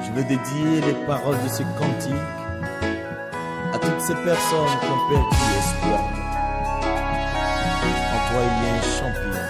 Je veux dédier les paroles de ce cantique à toutes ces personnes qui ont perdu espoir. En toi, il y a un champion.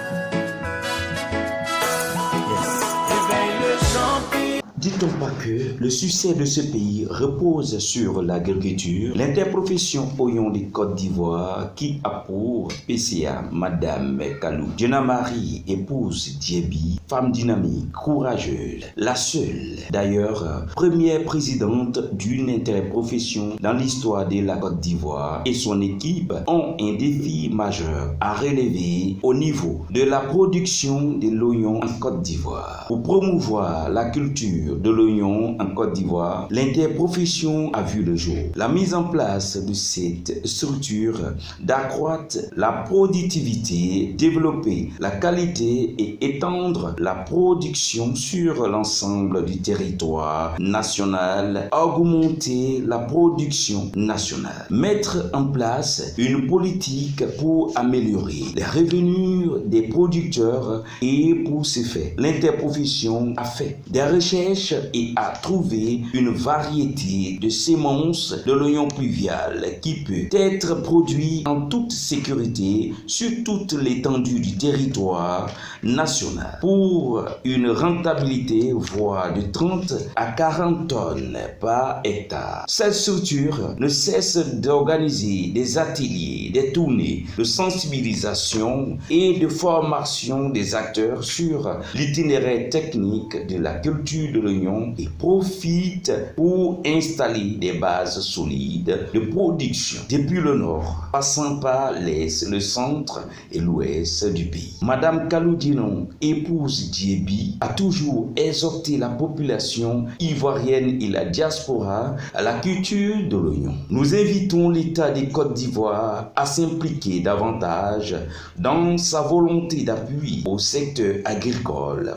Dit-on pas que le succès de ce pays repose sur l'agriculture? L'interprofession Oyon de Côte d'Ivoire qui a pour PCA Madame Kalou Djena Marie, épouse Djebi, femme dynamique, courageuse, la seule d'ailleurs première présidente d'une interprofession dans l'histoire de la Côte d'Ivoire, et son équipe ont un défi majeur à relever au niveau de la production de l'oignon en Côte d'Ivoire. Pour promouvoir la culture de l'oignon en Côte d'Ivoire, l'interprofession a vu le jour. La mise en place de cette structure d'accroître la productivité, développer la qualité et étendre la production sur l'ensemble du territoire national, augmenter la production nationale, mettre en place une politique pour améliorer les revenus des producteurs, et pour ce faire, l'interprofession a fait des recherches et a trouvé une variété de semences de l'oignon pluvial qui peut être produit en toute sécurité sur toute l'étendue du territoire national pour une rentabilité voire de 30 à 40 tonnes par hectare. Cette structure ne cesse d'organiser des ateliers, des tournées de sensibilisation et de formation des acteurs sur l'itinéraire technique de la culture de l'oignon et profite pour installer des bases solides de production depuis le nord, passant par l'est, le centre et l'ouest du pays. Madame Kalou Dinon, épouse Djebi, a toujours exhorté la population ivoirienne et la diaspora à la culture de l'oignon. Nous invitons l'État des Côtes d'Ivoire à s'impliquer davantage dans sa volonté d'appui au secteur agricole,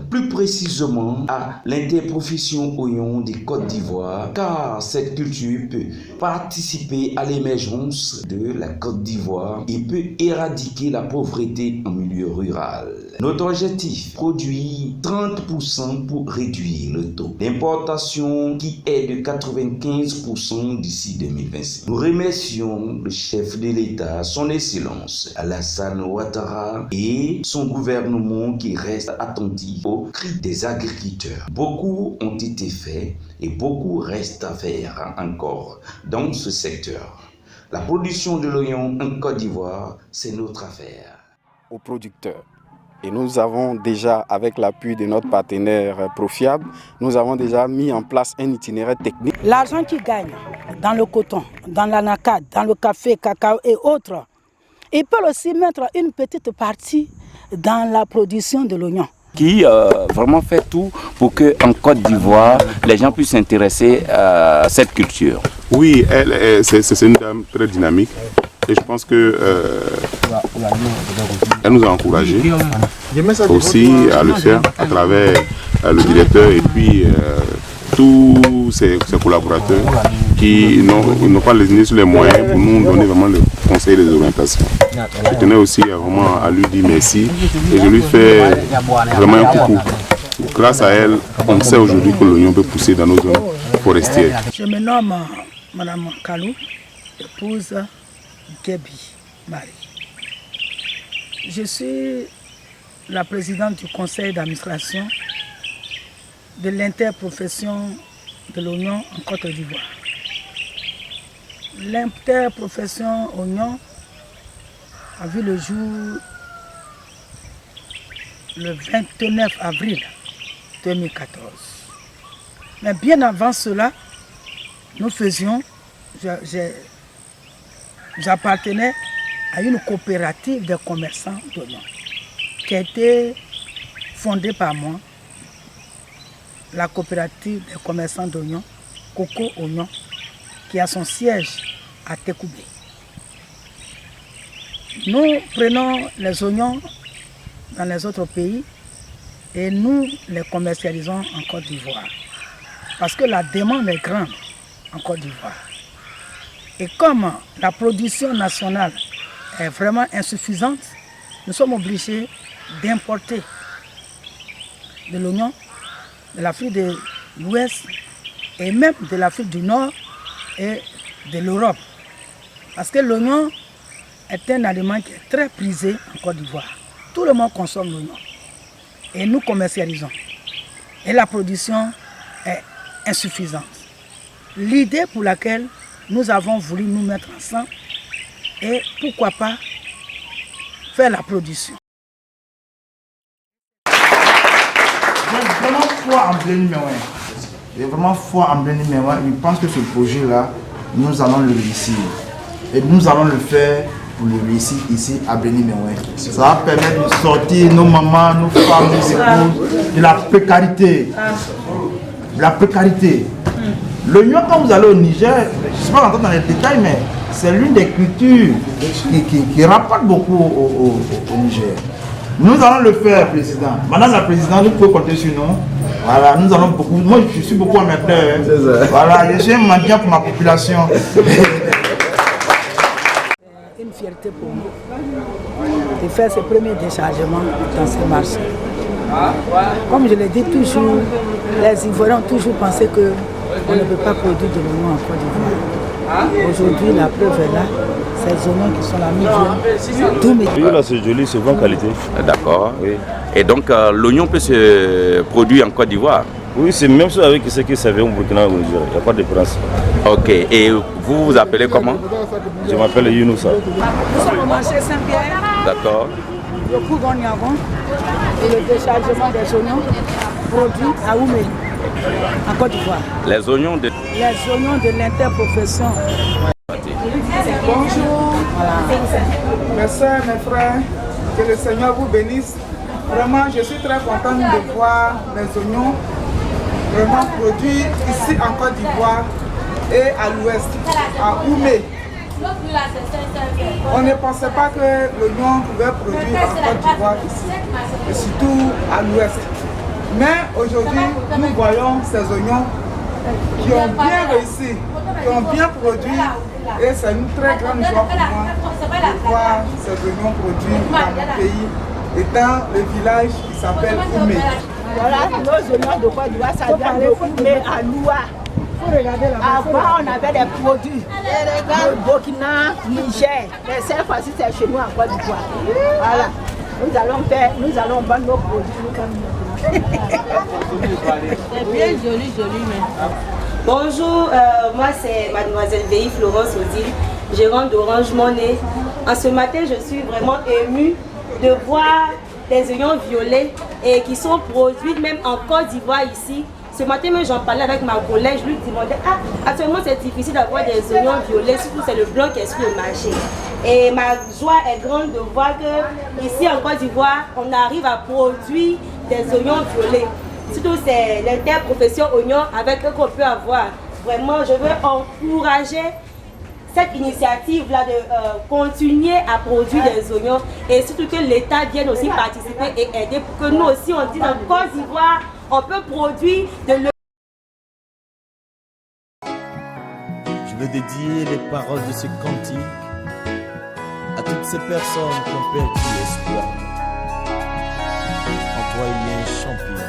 plus précisément à l'interprofession oignon des Côtes d'Ivoire, car cette culture peut participer à l'émergence de la Côte d'Ivoire et peut éradiquer la pauvreté en milieu rural. Notre objectif, produire 30% pour réduire le taux d'importation qui est de 95% d'ici 2025. Nous remercions le chef de l'État, son Excellence Alassane Ouattara, et son gouvernement qui reste attentif aux cris des agriculteurs. Beaucoup ont été faits et beaucoup reste à faire encore dans ce secteur. La production de l'oignon en Côte d'Ivoire, c'est notre affaire. Aux producteurs. Et nous avons déjà, avec l'appui de notre partenaire Profiab, nous avons déjà mis en place un itinéraire technique. L'argent qu'ils gagnent dans le coton, dans l'anacade, dans le café, cacao et autres, ils peuvent aussi mettre une petite partie dans la production de l'oignon. Qui vraiment fait tout pour qu'en Côte d'Ivoire, les gens puissent s'intéresser à cette culture. Oui, c'est une dame très dynamique. Et je pense que elle nous a encouragés aussi à le faire à travers le directeur et puis tous ses collaborateurs qui n'ont pas lésiné sur les moyens pour nous donner vraiment le conseil des orientations. Je tenais aussi vraiment à lui dire merci et je lui fais vraiment un coucou. Grâce à elle, on sait aujourd'hui que l'oignon peut pousser dans nos zones forestières. Je me nomme Madame Kalou, épouse Djebi Marie. Je suis la présidente du conseil d'administration de l'interprofession de l'oignon en Côte d'Ivoire. L'interprofession oignon a vu le jour le 29 avril 2014. Mais bien avant cela, nous faisions, j'appartenais à une coopérative de commerçants d'oignons qui a été fondée par moi, la coopérative des commerçants d'oignons, Coco Oignon, qui a son siège à Tekoubé. Nous prenons les oignons dans les autres pays et nous les commercialisons en Côte d'Ivoire parce que la demande est grande en Côte d'Ivoire. Et comme la production nationale est vraiment insuffisante, nous sommes obligés d'importer de l'oignon de l'Afrique de l'Ouest et même de l'Afrique du Nord et de l'Europe. Parce que l'oignon est un aliment qui est très prisé en Côte d'Ivoire. Tout le monde consomme l'oignon et nous commercialisons. Et la production est insuffisante. L'idée pour laquelle nous avons voulu nous mettre ensemble est pourquoi pas faire la production. J'ai vraiment foi en Bléni Meouin. J'ai vraiment foi en Bléni Meouin. Je pense que ce projet-là, nous allons le réussir. Et nous allons le faire pour le réussir ici à Bléni Meouin. Ça va permettre de sortir nos mamans, nos femmes, nos épouses de la précarité. De la précarité. L'oignon, quand vous allez au Niger, je ne sais pas rentrer dans les détails, mais c'est l'une des cultures qui rapporte beaucoup au Niger. Nous allons le faire, Président. Madame la Présidente, vous pouvez compter sur nous. Voilà, nous allons beaucoup. Moi, je suis beaucoup amateur. Voilà, je suis un mendiant pour ma population. Une fierté pour nous de faire ce premier déchargement dans ce marché. Comme je l'ai dit toujours, les Ivoiriens ont toujours pensé qu'on ne peut pas produire de l'oignon en Côte d'Ivoire. Aujourd'hui, la preuve est là. Ces oignons qui sont là, nous viennent. Oui, là c'est joli, c'est bonne qualité. D'accord. Oui, Et donc l'oignon peut se produire en Côte d'Ivoire. oui c'est même chose avec ce qui servait au Burkina ou au Niger. Il n'y a pas de différence. Ok. Et vous vous appelez comment? Je m'appelle Younoussa. Nous sommes au marché Saint-Pierre, D'accord. le Kougon-Niagon et le déchargement des oignons produits à Oumé, en Côte d'Ivoire. Les oignons de... Les oignons de l'interprofession. Bonjour, mes soeurs, mes frères, que le Seigneur vous bénisse. Vraiment, je suis très contente de voir les oignons vraiment produits ici en Côte d'Ivoire et à l'ouest, à Oumé. On ne pensait pas que l'oignon pouvait produire en Côte d'Ivoire ici, et surtout à l'ouest. Mais aujourd'hui, nous voyons ces oignons qui ont bien réussi, qui ont bien produit. Et c'est une très grande joie pour moi de voir ces oignons produits dans mon pays, étant le village qui s'appelle Oumé. Voilà, nos oignons de Côte d'Ivoire, ça vient de Oumé à Loua. Avant, on avait des produits de Burkina, Niger. Mais cette fois-ci, c'est chez nous en Côte d'Ivoire. Voilà, nous allons vendre nos produits. C'est bien joli, mais... Bonjour, moi c'est mademoiselle Véhi Florence Odile, gérante d'Orange Monnaie. En ce matin, je suis vraiment émue de voir des oignons violets et qui sont produits même en Côte d'Ivoire ici. Ce matin, même j'en parlais avec ma collègue, je lui demandais, actuellement c'est difficile d'avoir des oignons violets, surtout c'est le blanc qui est sur le marché. Et ma joie est grande de voir que ici en Côte d'Ivoire, on arrive à produire des oignons violets. Surtout c'est l'interprofession oignon avec eux qu'on peut avoir. Vraiment, je veux encourager cette initiative-là de continuer à produire des oignons et surtout que l'État vienne aussi participer et aider pour que nous aussi, on dit en Côte d'Ivoire, on peut produire de l'oignon. Je veux dédier les paroles de ce cantique à toutes ces personnes qui ont perdu espoir. En toi, il y a un champion.